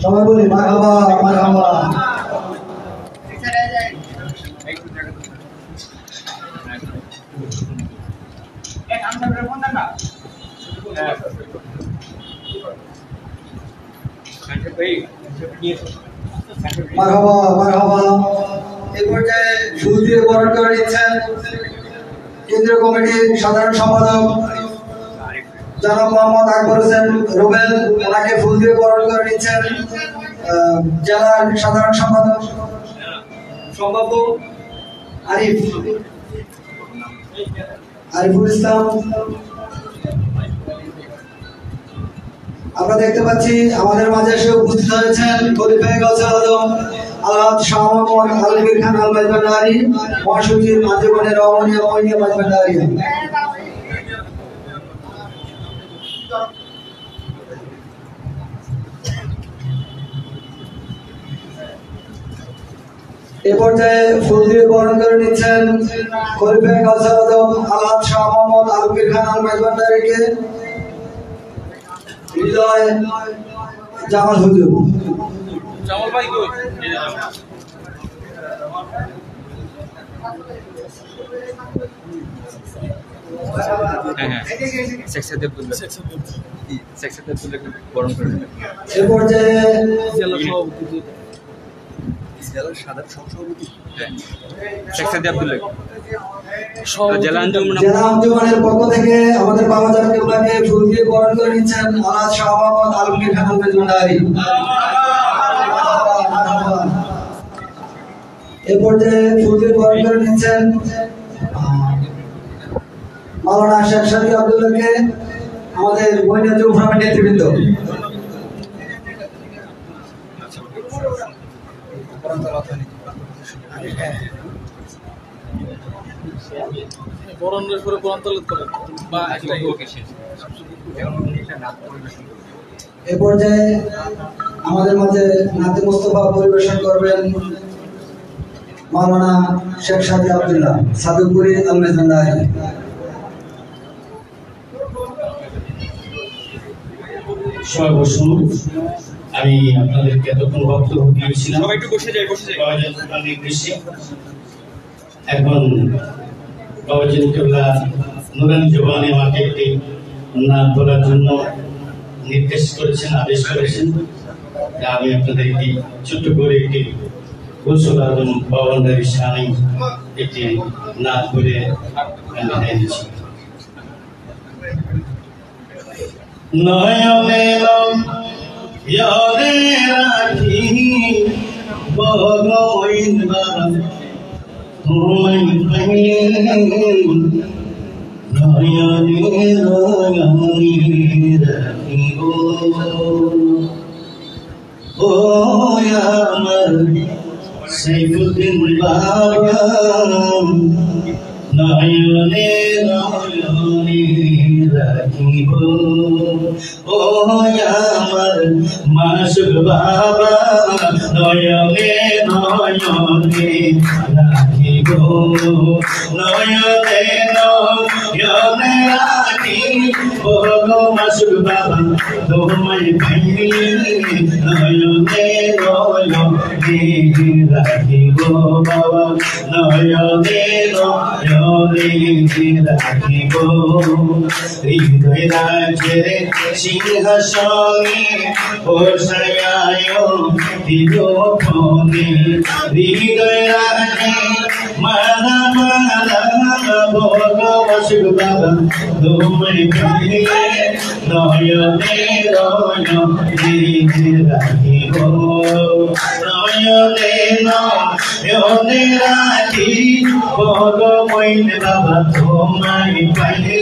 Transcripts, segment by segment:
সবাই বলি মারহাবা মারহাবা। মারহাবা মারহাবা। এই পর্যায়ে ফুল দিয়ে বরণ করে নিচ্ছেন কেন্দ্রীয় কমিটির সাধারণ সম্পাদক জনাব মোহাম্মদ আকবর হোসেন রুবেল, ওনাকে ফুল দিয়ে বরণ করে নিচ্ছেন জেলার সাধারণ সম্পাদক সম্ভাব্য আরিফুল ইসলাম। আমরা দেখতে পাচ্ছি আমাদের মাঝে এসে উপস্থিত হয়েছেন খলিফা গাউসে আজম আলহাজ শাহ মোহাম্মদ আলমগীর খান আল মাইজভান্ডারী, মহাসচিব আঞ্জুমানে রহমানিয়া মোমিনিয়া মাইজভান্ডারী। এ পর্যায়ে ফুল দিয়ে বরণ করে নিচ্ছেন খলিফা গাউসে আজম আলহাজ শাহ মোহাম্মদ আলমগীর খান আল মাইজভান্ডারীকে হৃদয় জামাল হুজুর। জামাল ভাই কই? এ পর্যায়ে জেলা সভাপতি জেলার সাধারণ সভাপতি জেলা আঞ্জুমানের পক্ষ থেকে আমাদের বাবা জান কেবলাকে ফুল দিয়ে বরণ করে নিচ্ছেন আলহাজ শাহ মোহাম্মদ আলমগীর খান আল মাইজভান্ডারী। এ পর্যায়ে ফুল দিয়ে বরণ করে নিচ্ছেন মাওলানা শেখ সাদি আব্দুল্লাহকে আমাদের বৈনাতুল ফ্রামের নেতৃবৃন্দ। বরণের পরে কোরআন তেলাওয়াত করেন বা একটাই এ পর্যায়ে আমাদের মাঝে নাতে মুস্তাফা পরিবেশন করবেন মাওলানা শেখ সাদি আব্দুল্লাহ সাদুপুরি আল মাইজভান্ডারী। সবাই বসুন। আমি আপনাদেরকে এতক্ষণ বক্তব্য দিয়েছিলাম, এখন বাবাজি কেবলা নুরানি জবানে আমাকে একটি নাম বলার জন্য নির্দেশ করেছেন, আদেশ করেছেন। আমি আপনাদেরকে ছোট্ট করে একটি গোসল আজম বাবান্দারি সানি একটি নাম করে আমি এনেছি। নয়নে নয়নে রাখি বগইন বাবা তোমায় পাইলে নয়নে নয়নে রাখিব ও আমার সাইফুদ্দিন বাবা নয়নে নয়নে রাখিব ও আমার মাসুক বাবা নয়নে নয়নে রাখিব নয়নে নয়নে রাখিব মাসুক বাবা তোমায় পাইলে নয়নে নয়নে রাখিব বাবা নয়নে নয়নে রাখিব হৃদয় রাজে সিংহাসনে বসায় দিগনে হৃদয় রাজে মালা মালা ভগবাসুক বাবা তোমায় পাইলে নয়নে নয়নে রাখিব নয়নে নয়নে রাখিব ভগবান বাবা তোমায় পাইলে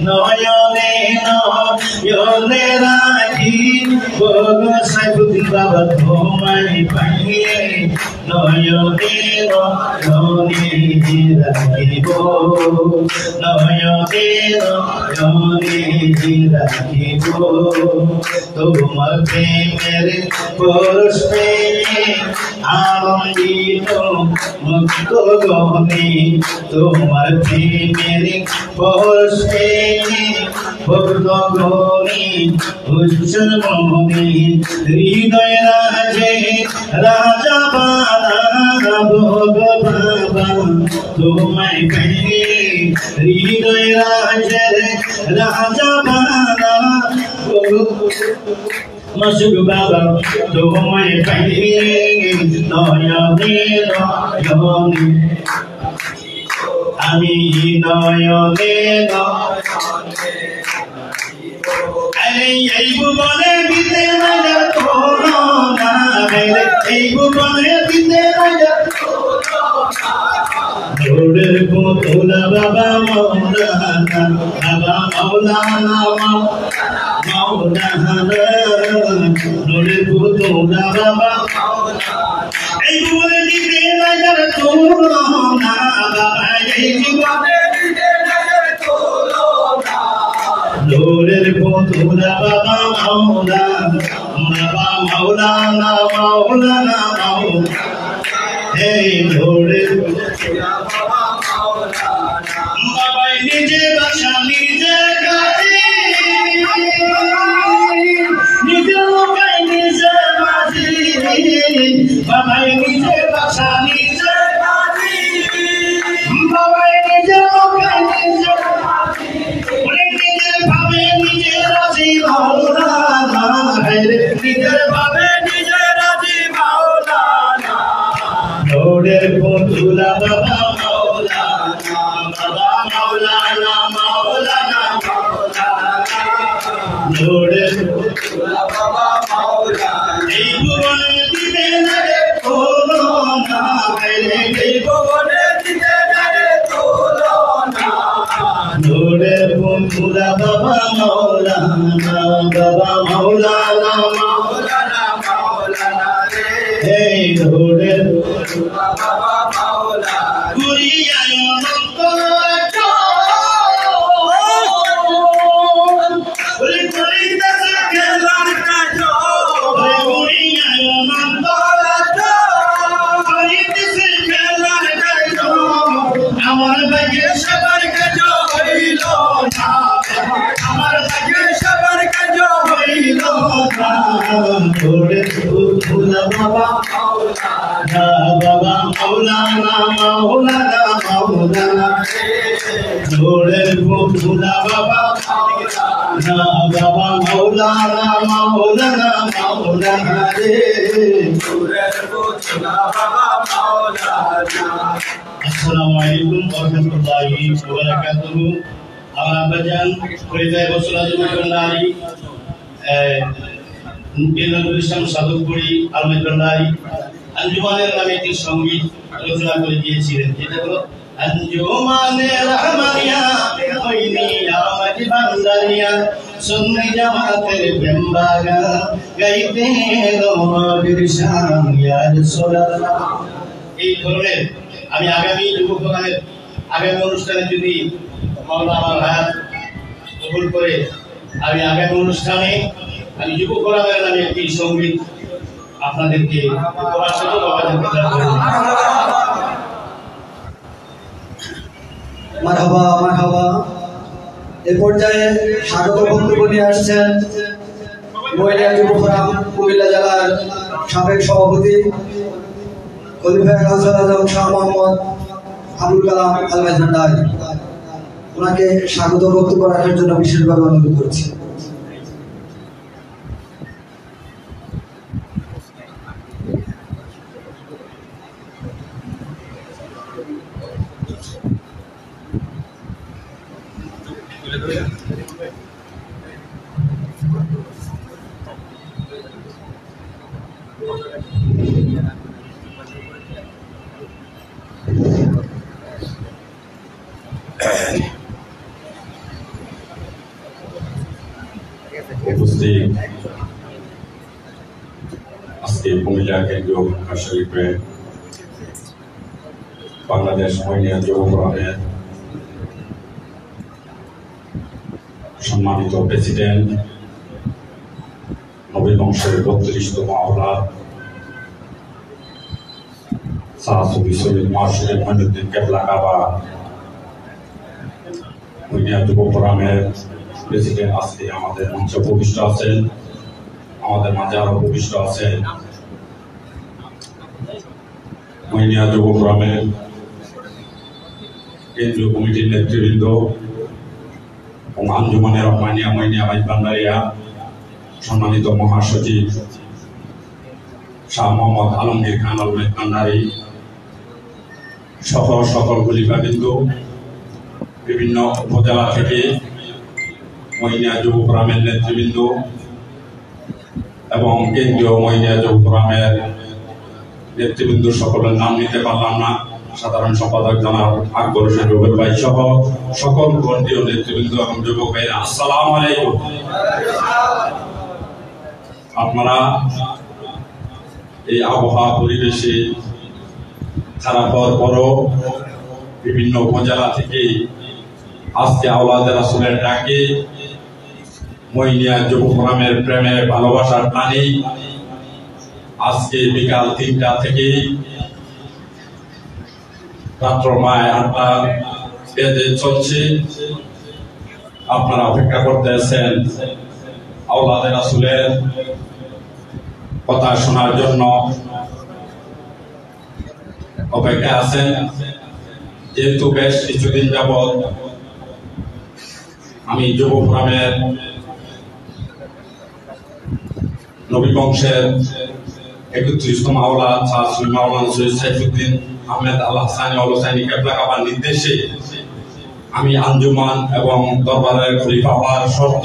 নয়নে নয়নে রাখিব রাখি বগ সাইফুদ্দিন বাবা তোমায় পাইয়ে নয়নে নয়নে রাখিব নয়নে নয়নে রাখিব তোমার প্রেমের পরশে আনন্দিত মুক্ত গহনে তোমার প্রেমের পরশে ভক্ত গহনে উজ্জ্বল মনে হৃদয় রাজে রাজা বাবা ভোগ বাবা তোমায় পেয়ে হৃদয় রাজে রাজা বাবা মসুক বাবা তোমায় পেয়ে নয়নে নয়নে আমি নয়নে এই ভুবনে দিতে রাজা কোনো না এই ভুবনে দিতে রাজা দৌড়ের পুতুলা বাবা মৌলানা মৌলানা দৌড়ের পুতুলা বাবা এই ভুবনে দিতে রাজা কোনো না এই ভুবনে দৌড়ের পুতুলা বাবা মৌলানা মৌলানা এই দৌড়ের বাবাই নিজে বাসা নিজে গাড়ি নিজে লোকাই নিজে মাঝি বাবাই নিজে বাসা নিজে গাড়ি বাবাই নিজে লোকাই নিজে নিজের ভাবে নিজে রাজি মাওলানা নিজের ভাবে নিজে রাজি মাওলানা দৌড়ের পুতুলা বাবা মাওলানা মাওলানা দৌড়ের পুতুলা বাবা মাওলানা এই ভুবনে দিতে নারে কোনো না এই ভুবনে দিতে নারে কোনো না দৌড়ের পুতুলা বাবা মাওলানা মাওলানা রে এই দৌড়ের পুতুলা বাবা মাওলানা গুরিয়া অনন্ত ওরে করিতেছে খেলার কাজ ওরে গুরিয়া অনন্ত করিতেছে খেলার কাজ আমার ভাগ্যে সবার কাজ হইল না আমার ভাগ্যে সবার কাজ হইল না দৌড়ের পুতুলা বাবা মাওলানা দৌড়ের পুতুলা বাবা মাওলানা রে দৌড়ের পুতুলা বাবা মাওলানা। আসসালামু আলাইকুম ওয়া রাহমাতুল্লাহি ওয়া বারাকাতুহু। আমার বাজান পরিচয় বসরা জুমারি ইসলাম সাধকপুরি আলমদুল্লাহ আঞ্জুমানের নামে একটি সঙ্গীত রচনা করে দিয়েছিলেন, যেটা হলো আঞ্জুমানের রহমানিয়া হইনি আমাজি বান্দারিয়া সুন্নি জামাতের প্রেম বাগান গাইতে নবীর শান ইয়া রাসূলুল্লাহ। এই ধরনের আমি আগামী যুব ফোরামের আগামী অনুষ্ঠানে যদি মাওলানা আমার হায়াত কবুল করে আমি আগামী অনুষ্ঠানে আমি যুব ফোরামের নামে একটি সঙ্গীত আপনাদেরকে উপহার স্বরূপ মারহাবা মারহাবা। এই পর্যায়ে স্বাগত বক্তব্য নিয়ে আসছেন মহিলা যুব ফোরাম কুমিল্লা জেলার সাবেক সভাপতি খলিফা গাউসুল আজম শাহ মোহাম্মদ আবুল কালাম আলমাজ ভান্ডারী। ওনাকে স্বাগত বক্তব্য রাখার জন্য বিশেষভাবে অনুরোধ করছি। উপস্থিত কেন্দ্রীয় শরীফে বাংলাদেশ মহিলা যুব ফোরামের সম্মানিত প্রেসিডেন্ট নবী বংশের 32তম আওলাদ সাহাসুবি শহীদ মাসুদ মঈনুদ্দিন কেবলা কাবা মহিলা যুব ফোরামের প্রেসিডেন্ট আজকে আমাদের মঞ্চে উপবিষ্ট আছেন, আমাদের মাঝে আরো উপবিষ্ট আছেন মহিলা যুব ফোরামের কেন্দ্রীয় কমিটির নেতৃবৃন্দ এবং আঞ্জুমানে রহমানিয়া মহিলা ভান্ডারিয়া সম্মানিত মহাসচিব শাহ মোহাম্মদ আলমগীর খান আলমেদ ভান্ডারী সহ সকল খলিফাবৃন্দ, বিভিন্ন উপজেলা থেকে মহিলা যুব ফোরামের নেতৃবৃন্দ এবং কেন্দ্রীয় মহিলা যুব ফোরামের নেতৃবৃন্দ সকলের নাম নিতে পারলাম না। সাধারণ সম্পাদক জনাব আকবর হোসেন রুবেল ভাই সহ সকল কেন্দ্রীয় নেতৃবৃন্দ এবং যুবক ভাইরা, আসসালামু আলাইকুম। আপনারা এই আবহাওয়া পরিবেশে খারাপ হওয়ার পরও বিভিন্ন উপজেলা থেকে আজকে আওলাদে রাসূলের ডাকে মহিলা যুব ফোরামের প্রেমে ভালোবাসার টানে আজকে বিকাল 3টা থেকে রাত্র 8টা বেজে চলছে। আপনারা অপেক্ষা করতে আছেন আওলাদে রাসূলের কথা শোনার জন্য, অপেক্ষা আছেন। যেহেতু বেশ কিছুদিন যাবৎ আমি যুব ফোরামের নবী বংশের 31তম আওলাদ সাহাসুল মাওলানা সৈয়দ সাইফুদ্দিন আহমেদ আল হাসানি আল হোসাইনি কেবলা কাবার নির্দেশে আমি আঞ্জুমান এবং দরবারের খলিফা হওয়ার শর্ত